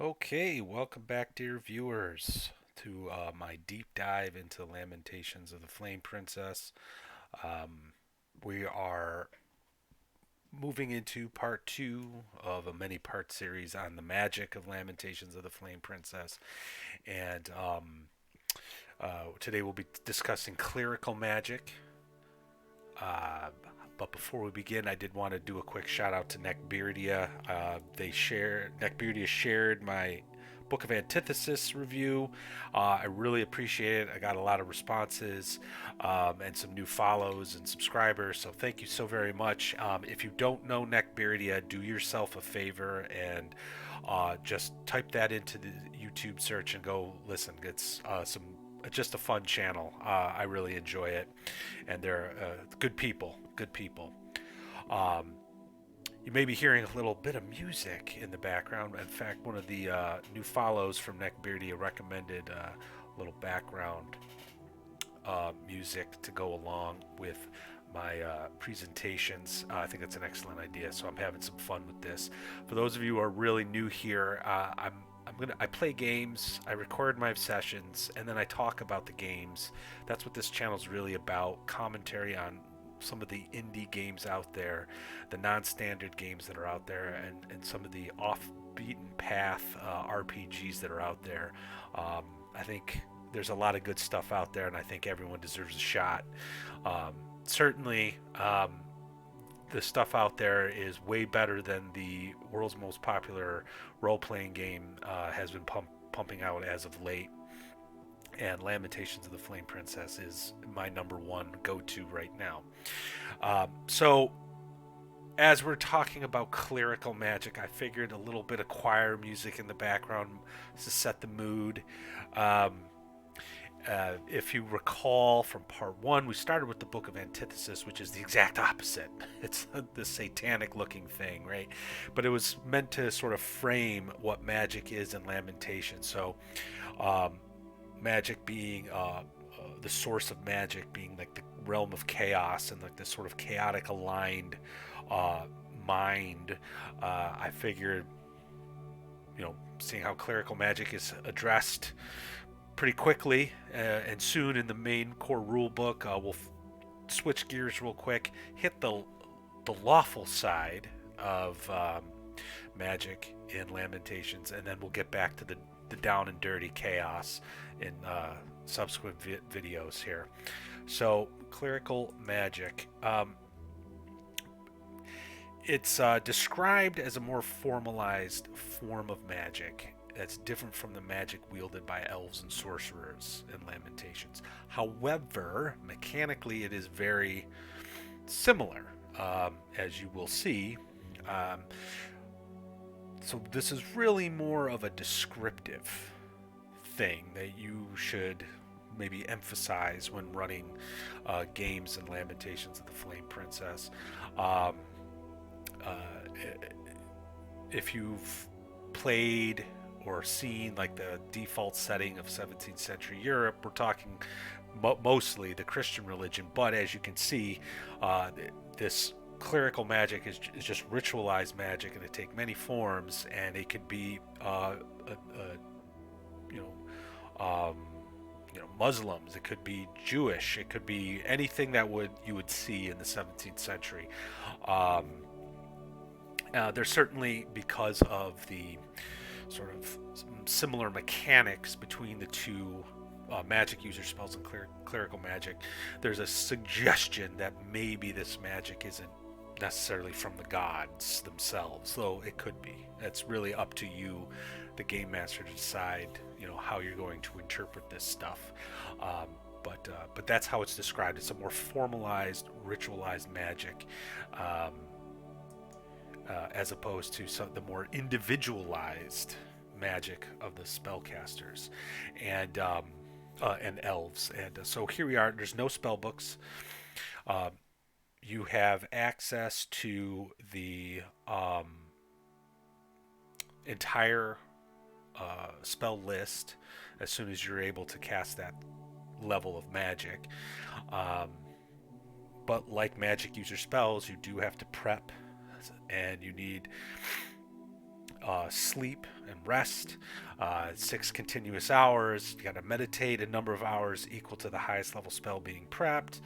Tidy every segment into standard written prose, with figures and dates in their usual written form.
Okay, welcome back, dear viewers, to my deep dive into Lamentations of the Flame Princess. Um, we are moving into part two of a many part series on the magic of Lamentations of the Flame Princess. And today we'll be discussing clerical magic. Uh, but before we begin, I did want to do a quick shout out to Neckbeardia. Neckbeardia shared my Book of Antithesis review. I really appreciate it. I got a lot of responses and some new follows and subscribers. So thank you so very much. If you don't know Neckbeardia, do yourself a favor and just type that into the YouTube search and go listen. It's some just a fun channel. I really enjoy it, and they're good people. Good people. Um, you may be hearing a little bit of music in the background. In fact, one of the new follows from Neckbeardia recommended a little background music to go along with my presentations. I think that's an excellent idea. So I'm having some fun with this. For those of you who are really new here, I play games, I record my sessions, and then I talk about the games. That's what this channel is really about. Commentary on some of the indie games out there, the non-standard games that are out there, and some of the off-beaten path RPGs that are out there. I think there's a lot of good stuff out there, and I think everyone deserves a shot. Um, Certainly, the stuff out there is way better than the world's most popular role-playing game has been pumping out as of late. And Lamentations of the Flame Princess is my number one go-to right now. So, as we're talking about clerical magic, I figured a little bit of choir music in the background to set the mood. Um, if you recall from part one, we started with the Book of Antithesis, which is the exact opposite. It's the satanic looking thing, right? But it was meant to sort of frame what magic is in Lamentation. So, um, magic being the source of magic being like the realm of chaos and like this sort of chaotic aligned uh, mind. I figured, seeing how clerical magic is addressed pretty quickly and soon in the main core rule book. We'll switch gears real quick, hit the lawful side of magic in Lamentations, and then we'll get back to the down and dirty chaos in subsequent videos here. So, clerical magic. It's described as a more formalized form of magic that's different from the magic wielded by elves and sorcerers in Lamentations. However, mechanically, it is very similar, as you will see. Um, so, this is really more of a descriptive thing that you should maybe emphasize when running games in Lamentations of the Flame Princess. Um, uh, if you've played or seen like the default setting of 17th century Europe, we're talking mostly the Christian religion, but as you can see, this clerical magic is just ritualized magic, and it take many forms, and it could be you know um, Muslims, it could be Jewish, it could be anything that you would see in the 17th century. Um, there's certainly, because of the sort of similar mechanics between the two magic user spells and clerical magic, there's a suggestion that maybe this magic isn't necessarily from the gods themselves, though it could be. It's really up to you, the game master, to decide, how you're going to interpret this stuff. But that's how it's described. It's a more formalized, ritualized magic. As opposed to the more individualized magic of the spellcasters and elves. And so here we are. There's no spell books. Um, you have access to the entire spell list as soon as you're able to cast that level of magic. Um, but like magic user spells, you do have to prep, and you need sleep and rest, 6 continuous hours. You got to meditate a number of hours equal to the highest level spell being prepped.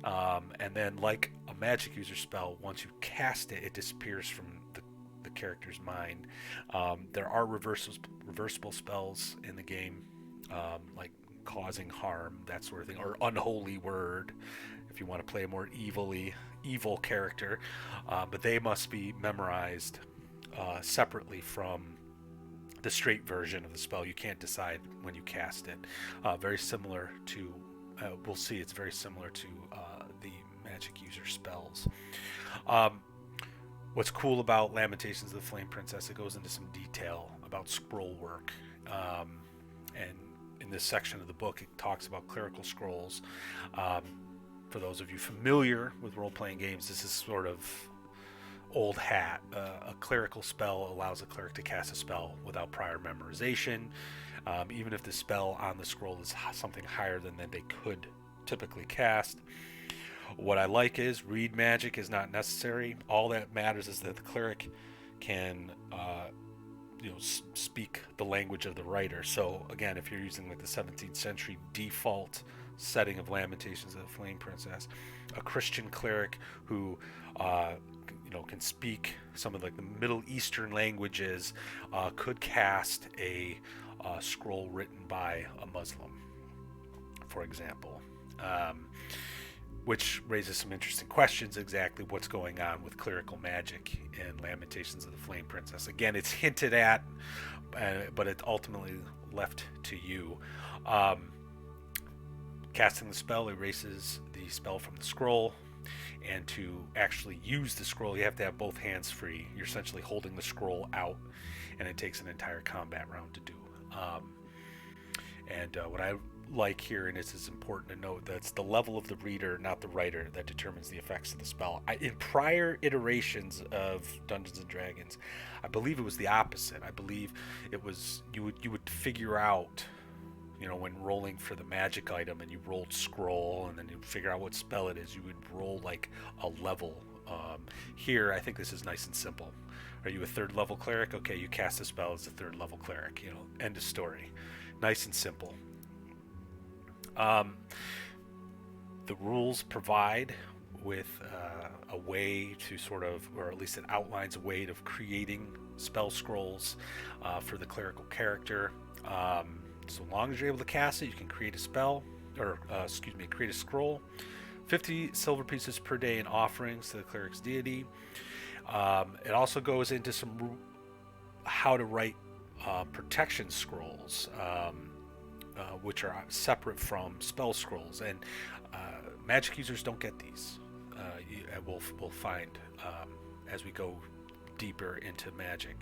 And then, like a magic user spell, once you cast it, it disappears from the character's mind. There are reversible spells in the game, like causing harm, that sort of thing, or unholy word, if you want to play a more evil character. But they must be memorized separately from the straight version of the spell. You can't decide when you cast it. Very similar to, we'll see, it's very similar to the magic user spells. What's cool about Lamentations of the Flame Princess, it goes into some detail about scroll work. And in this section of the book, it talks about clerical scrolls. For those of you familiar with role-playing games, this is sort of old hat. A clerical spell allows a cleric to cast a spell without prior memorization, even if the spell on the scroll is something higher than they could typically cast. What I like is read magic is not necessary. All that matters is that the cleric can speak the language of the writer. So again, if you're using like the 17th century default setting of Lamentations of the Flame Princess, a Christian cleric who can speak some of like the Middle Eastern languages could cast a scroll written by a Muslim, for example, which raises some interesting questions. Exactly what's going on with clerical magic in Lamentations of the Flame Princess. Again, it's hinted at, but it's ultimately left to you. Casting the spell erases the spell from the scroll, and to actually use the scroll, you have to have both hands free. You're essentially holding the scroll out, and it takes an entire combat round to do. What I like here, and this is important to note, that it's the level of the reader, not the writer, that determines the effects of the spell. In prior iterations of Dungeons and Dragons, I believe it was the opposite. I believe it was you would figure out, when rolling for the magic item, and you rolled scroll, and then you figure out what spell it is, you would roll like a level. Here, I think this is nice and simple. Are you a 3rd level cleric? Okay, you cast a spell as a 3rd level cleric. End of story. Nice and simple. The rules provide with a way to sort of, or at least it outlines a way of creating spell scrolls for the clerical character. So long as you're able to cast it, you can create a spell, or create a scroll. 50 silver pieces per day in offerings to the cleric's deity. It also goes into some how to write protection scrolls, which are separate from spell scrolls, and magic users don't get these. We'll find as we go deeper into magic.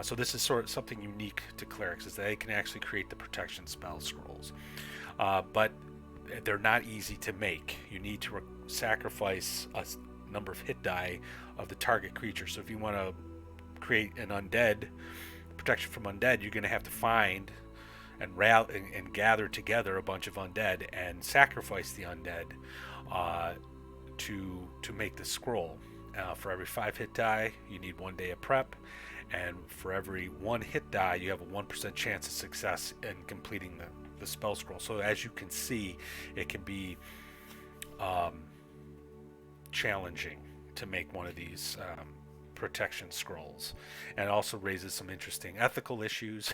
So this is sort of something unique to clerics, is that they can actually create the protection spell scrolls, but they're not easy to make. You need to sacrifice a number of hit die of the target creature. So if you want to create an undead protection from undead, you're going to have to find and gather together a bunch of undead and sacrifice the undead to make the scroll. For every 5 hit die, you need 1 day of prep, and for every 1 hit die, you have a 1% chance of success in completing the spell scroll. So as you can see, it can be challenging to make one of these protection scrolls, and it also raises some interesting ethical issues.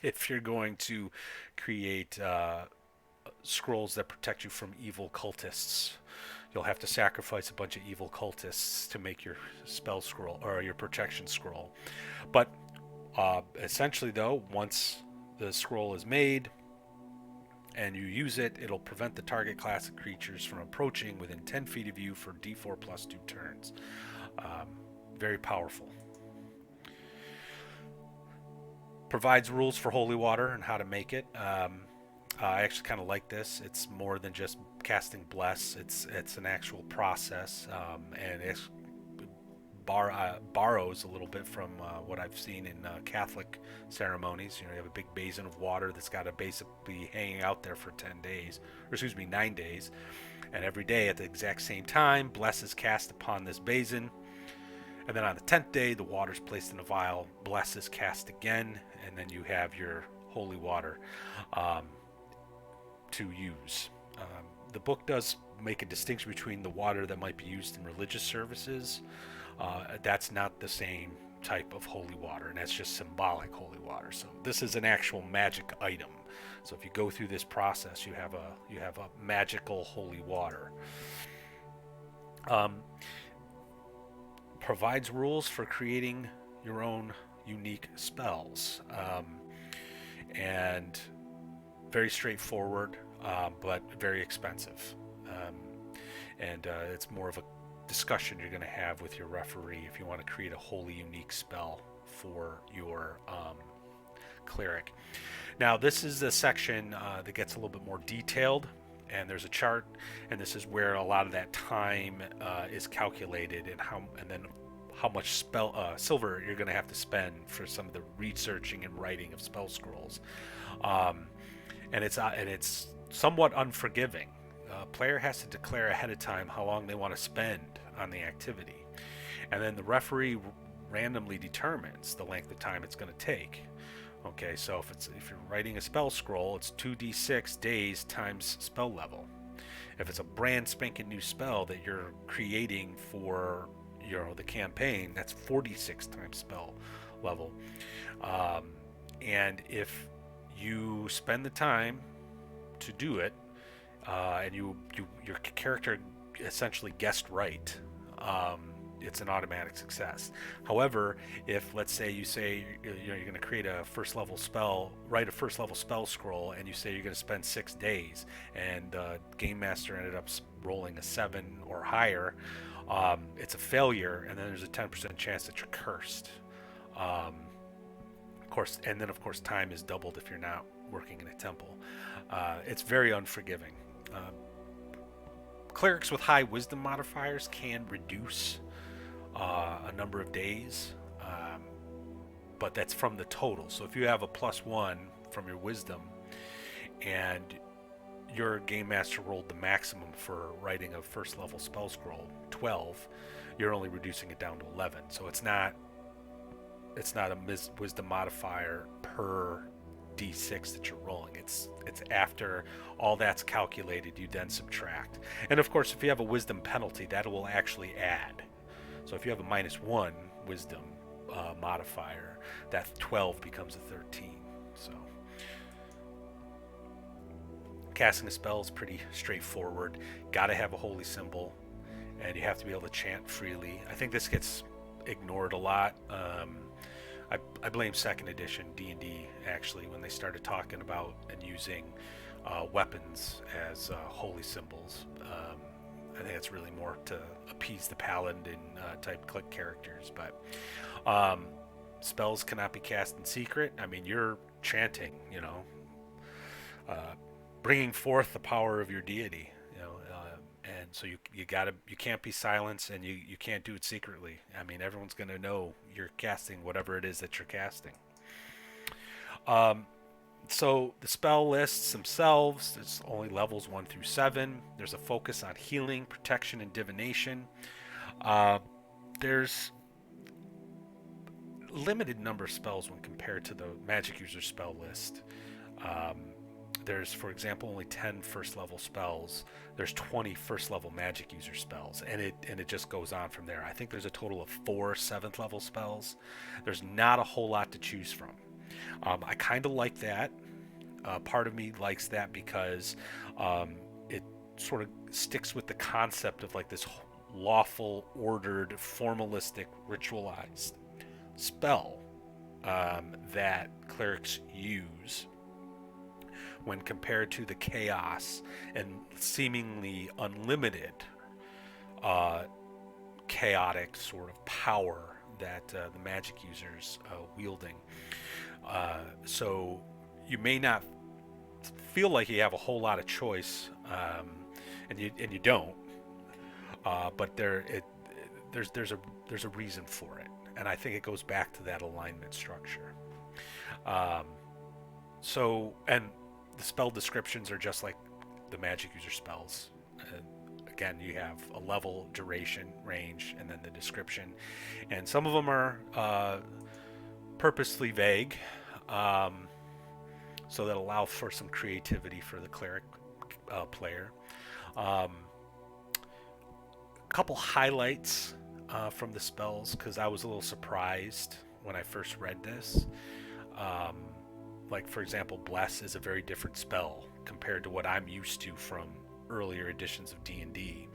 If you're going to create scrolls that protect you from evil cultists, you'll have to sacrifice a bunch of evil cultists to make your spell scroll or your protection scroll. But essentially, though, once the scroll is made and you use it, it'll prevent the target class of creatures from approaching within 10 feet of you for d4 plus 2 turns. Very powerful. Provides rules for holy water and how to make it. I actually kind of like this. It's more than just casting bless. It's an actual process, and it borrows a little bit from what I've seen in Catholic ceremonies. You have a big basin of water that's got to basically hanging out there for 9 days, and every day at the exact same time, bless is cast upon this basin. And then on the 10th day, the water is placed in a vial, bless is cast again, and then you have your holy water um, to use. The book does make a distinction between the water that might be used in religious services. That's not the same type of holy water, and that's just symbolic holy water. So this is an actual magic item. So if you go through this process, you have a magical holy water. Um, Provides rules for creating your own unique spells, and very straightforward, but very expensive. Um, and It's more of a discussion you're going to have with your referee if you want to create a wholly unique spell for your cleric. Now, this is the section that gets a little bit more detailed, and there's a chart, and this is where a lot of that time is calculated, and then how much silver you're going to have to spend for some of the researching and writing of spell scrolls. And it's somewhat unforgiving. Player has to declare ahead of time how long they want to spend on the activity, and then the referee randomly determines the length of time it's going to take. Okay, so if you're writing a spell scroll, it's 2d6 days times spell level. If it's a brand spanking new spell that you're creating for the campaign, that's 46 times spell level. And if you spend the time to do it, and your character essentially guessed right, it's an automatic success. However, if let's say you're going to create a first level spell, write a first level spell scroll, and you say you're going to spend 6 days, and game master ended up rolling a 7 or higher, it's a failure, and then there's a 10% chance that you're cursed. Of course, and then of course time is doubled if you're not working in a temple. It's very unforgiving. Clerics with high wisdom modifiers can reduce a number of days, but that's from the total. So if you have a +1 from your wisdom, and your game master rolled the maximum for writing a first level spell scroll, 12, you're only reducing it down to 11. So it's not a wisdom modifier per d6 that you're rolling. It's after all that's calculated, you then subtract. And of course, if you have a wisdom penalty, that will actually add. So if you have a -1 wisdom modifier, that 12 becomes a 13. So casting a spell is pretty straightforward. Got to have a holy symbol, and you have to be able to chant freely. I think this gets ignored a lot. I blame second edition D&D actually when they started talking about and using weapons as holy symbols. I think it's really more to appease the paladin type click characters, but spells cannot be cast in secret. I mean, you're chanting, bringing forth the power of your deity, and so you can't be silenced, and you can't do it secretly. I mean, everyone's going to know you're casting whatever it is that you're casting. So the spell lists themselves, there's only levels 1 through 7. There's a focus on healing, protection, and divination. There's limited number of spells when compared to the magic user spell list. There's, for example, only 10 first level spells. There's 20 first level magic user spells, and it just goes on from there. I think there's a total of 4 7th level spells. There's not a whole lot to choose from. I kind of like that. Part of me likes that because it sort of sticks with the concept of like this lawful, ordered, formalistic, ritualized spell that clerics use when compared to the chaos and seemingly unlimited chaotic sort of power that the magic users wielding. So you may not feel like you have a whole lot of choice, and you don't. But there's a reason for it, and I think it goes back to that alignment structure. And the spell descriptions are just like the magic user spells. again, you have a level, duration, range, and then the description. And some of them are purposely vague, um, so that allow for some creativity for the cleric player. Um, Couple highlights from the spells, because I was a little surprised when I first read this. Um, like, for example, Bless is a very different spell compared to what I'm used to from earlier editions of D&D.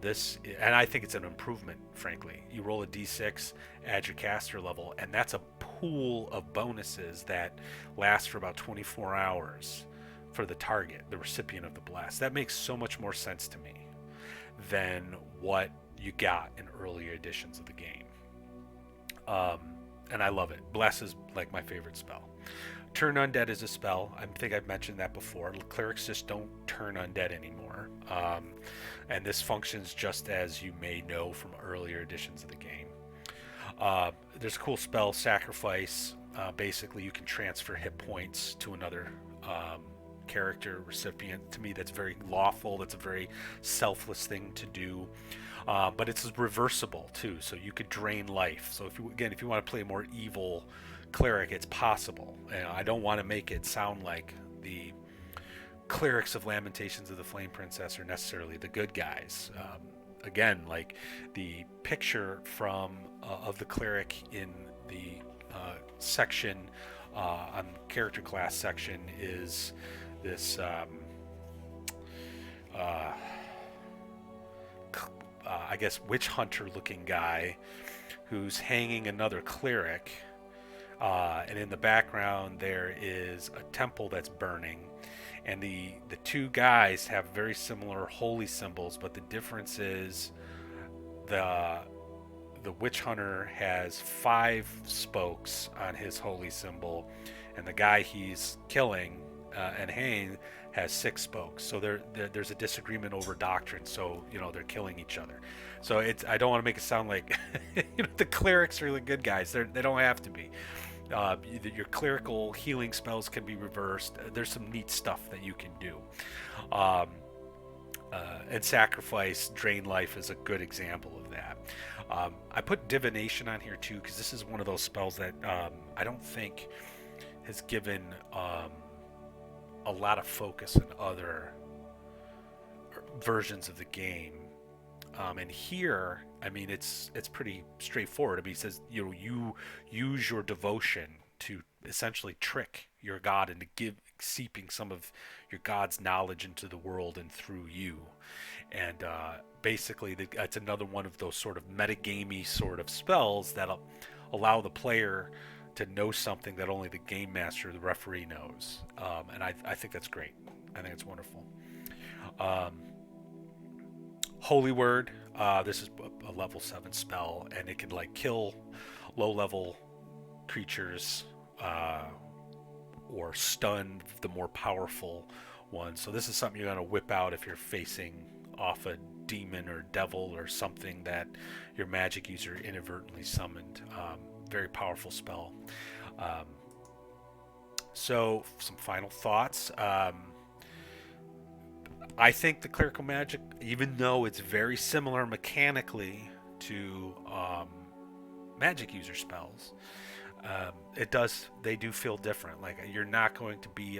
This, and I think it's an improvement, frankly. You roll a d6, add your caster level, and that's a pool of bonuses that lasts for about 24 hours for the target, the recipient of the blast. That makes so much more sense to me than what you got in earlier editions of the game. And I love it. Bless is like my favorite spell. Turn Undead is a spell. I think I've mentioned that before. Clerics just don't turn undead anymore. And this functions just as you may know from earlier editions of the game. There's a cool spell, Sacrifice. Basically, you can transfer hit points to another character recipient. To me, that's very lawful. That's a very selfless thing to do. But it's reversible too, so you could drain life. So if you want to play a more evil cleric, it's possible. And I don't want to make it sound like the clerics of Lamentations of the Flame Princess are necessarily the good guys. Again, like the picture from of the cleric in the section on character class section is this I guess witch hunter looking guy who's hanging another cleric, and in the background there is a temple that's burning, and the two guys have very similar holy symbols, but the difference is the witch hunter has 5 spokes on his holy symbol, and the guy he's killing and hanging has 6 spokes. So there's a disagreement over doctrine. So they're killing each other. So I don't want to make it sound like the clerics are the good guys. They don't have to be. Your clerical healing spells can be reversed. There's some neat stuff that you can do. And Sacrifice, Drain Life is a good example of that. I put Divination on here too, because this is one of those spells that I don't think has given a lot of focus in other versions of the game. And here, I mean, it's pretty straightforward. I mean, it says you use your devotion to essentially trick your god into seeping some of your god's knowledge into the world and through you. And basically, it's another one of those sort of metagamey sort of spells that allow the player to know something that only the game master, the referee, knows. And I think that's great. I think it's wonderful. Holy Word. This is a level 7 spell, and it can kill low-level creatures or stun the more powerful ones. So this is something you're going to whip out if you're facing off a demon or devil or something that your magic user inadvertently summoned. Very powerful spell. So some final thoughts. I think the clerical magic, even though it's very similar mechanically to magic user spells, they do feel different. Like, you're not going to be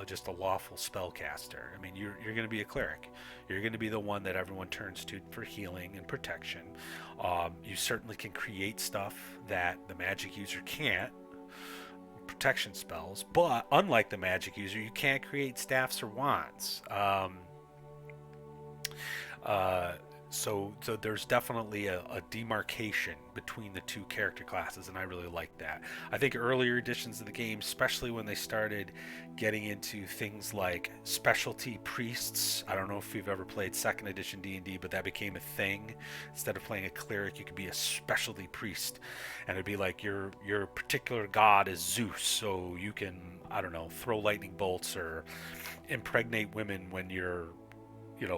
just a lawful spellcaster. I mean, you're going to be a cleric. You're going to be the one that everyone turns to for healing and protection. You certainly can create stuff that the magic user can't, protection spells, but unlike the magic user, you can't create staffs or wands. So there's definitely a demarcation between the two character classes, and I really like that. I think earlier editions of the game, especially when they started getting into things like specialty priests. I don't know if you've ever played 2nd edition D&D, but that became a thing. Instead of playing a cleric, you could be a specialty priest, and it'd be like your particular god is Zeus, so you can, I don't know, throw lightning bolts or impregnate women when you're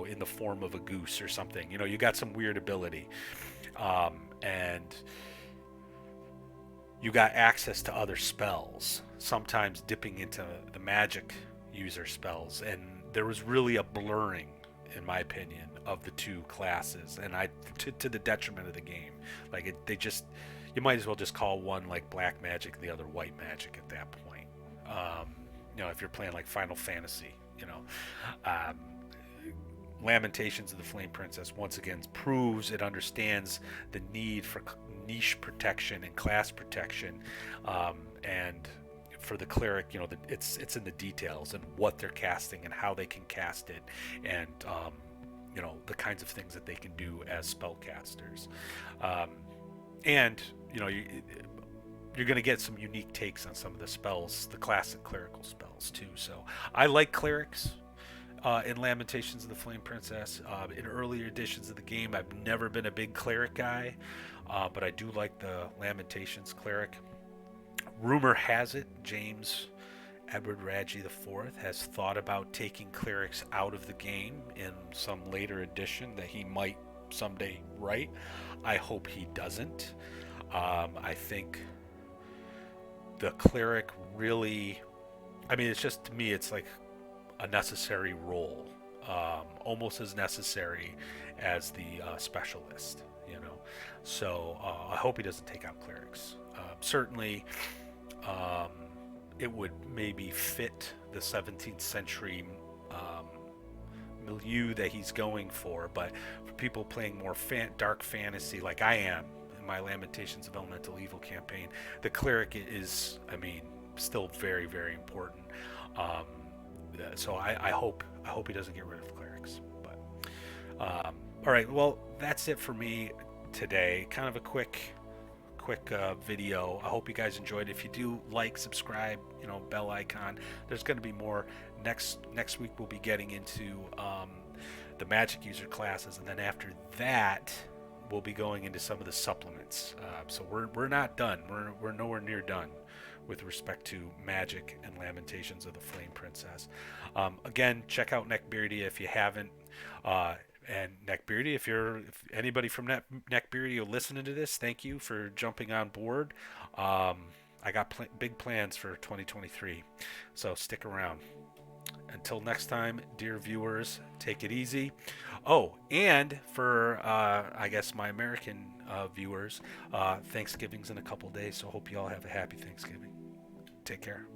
in the form of a goose or something. You got some weird ability. And you got access to other spells, sometimes dipping into the magic user spells. And there was really a blurring, in my opinion, of the two classes, and to the detriment of the game. Like they just, you might as well just call one like black magic and the other white magic at that point. Um, if you're playing like Final Fantasy, um, Lamentations of the Flame Princess once again proves it understands the need for niche protection and class protection, and for the cleric, it's in the details and what they're casting and how they can cast it, and the kinds of things that they can do as spellcasters, and you're going to get some unique takes on some of the spells, the classic clerical spells too. So I like clerics in Lamentations of the Flame Princess. In earlier editions of the game, I've never been a big cleric guy, but I do like the Lamentations cleric. Rumor has it, James Edward Raggi IV has thought about taking clerics out of the game in some later edition that he might someday write. I hope he doesn't. I think the cleric really, it's just, to me, it's like a necessary role, almost as necessary as the specialist, So I hope he doesn't take out clerics. Certainly, it would maybe fit the 17th century milieu that he's going for, but for people playing more dark fantasy like I am in my Lamentations of Elemental Evil campaign, the cleric is, still very, very important. So I hope he doesn't get rid of clerics. But all right, well, that's it for me today. Kind of a quick video. I hope you guys enjoyed. If you do, like, subscribe, bell icon. There's going to be more next week. We'll be getting into the magic user classes, and then after that we'll be going into some of the supplements. So we're not done. We're nowhere near done with respect to magic and Lamentations of the Flame Princess. Again, check out Neckbeardia if you haven't. And Neckbeardia, if anybody from Neckbeardia listening to this, thank you for jumping on board. I got big plans for 2023, so stick around. Until next time, dear viewers, take it easy. Oh, and for I guess my American viewers, Thanksgiving's in a couple days, so hope you all have a happy Thanksgiving. Take care.